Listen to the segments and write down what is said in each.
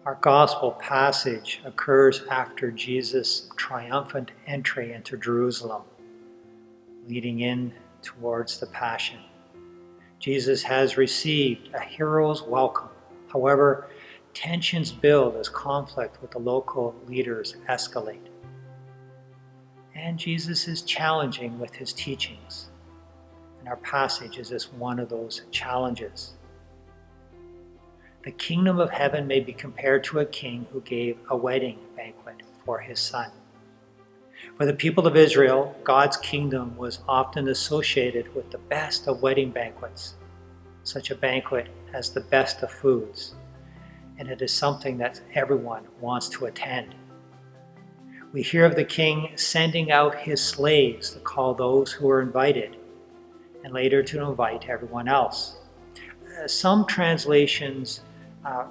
Our gospel passage occurs after Jesus' triumphant entry into Jerusalem, leading in towards the Passion. Jesus has received a hero's welcome. However, tensions build as conflict with the local leaders escalate. And Jesus is challenging with his teachings. And our passage is just one of those challenges. The kingdom of heaven may be compared to a king who gave a wedding banquet for his son. For the people of Israel, God's kingdom was often associated with the best of wedding banquets. Such a banquet has the best of foods, and it is something that everyone wants to attend. We hear of the king sending out his slaves to call those who were invited, and later to invite everyone else. Some translations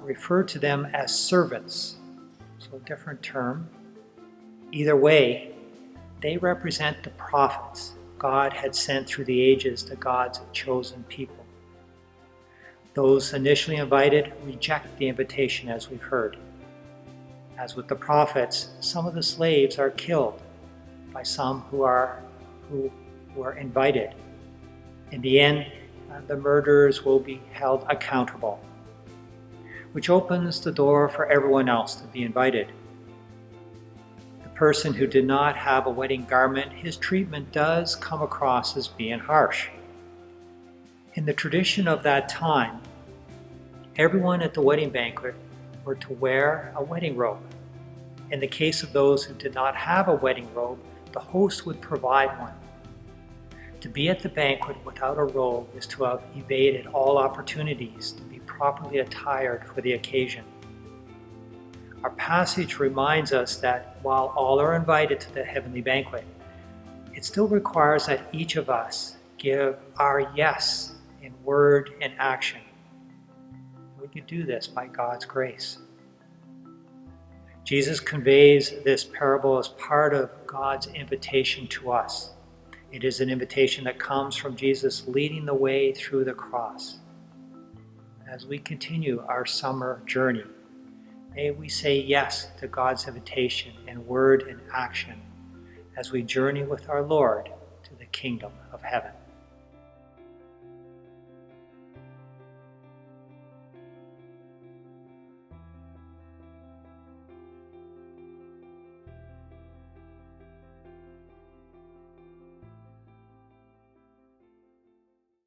refer to them as servants, so a different term. Either way, they represent the prophets God had sent through the ages to God's chosen people. Those initially invited reject the invitation, as we've heard. As with the prophets, some of the slaves are killed by some who were invited. In the end, the murderers will be held accountable, which opens the door for everyone else to be invited. The person who did not have a wedding garment, his treatment does come across as being harsh. In the tradition of that time, everyone at the wedding banquet were to wear a wedding robe. In the case of those who did not have a wedding robe, the host would provide one. To be at the banquet without a robe is to have evaded all opportunities to be properly attired for the occasion. Our passage reminds us that while all are invited to the heavenly banquet, it still requires that each of us give our yes in word and action. We can do this by God's grace. Jesus conveys this parable as part of God's invitation to us. It is an invitation that comes from Jesus leading the way through the cross. As we continue our summer journey, may we say yes to God's invitation in word and action as we journey with our Lord to the kingdom of heaven.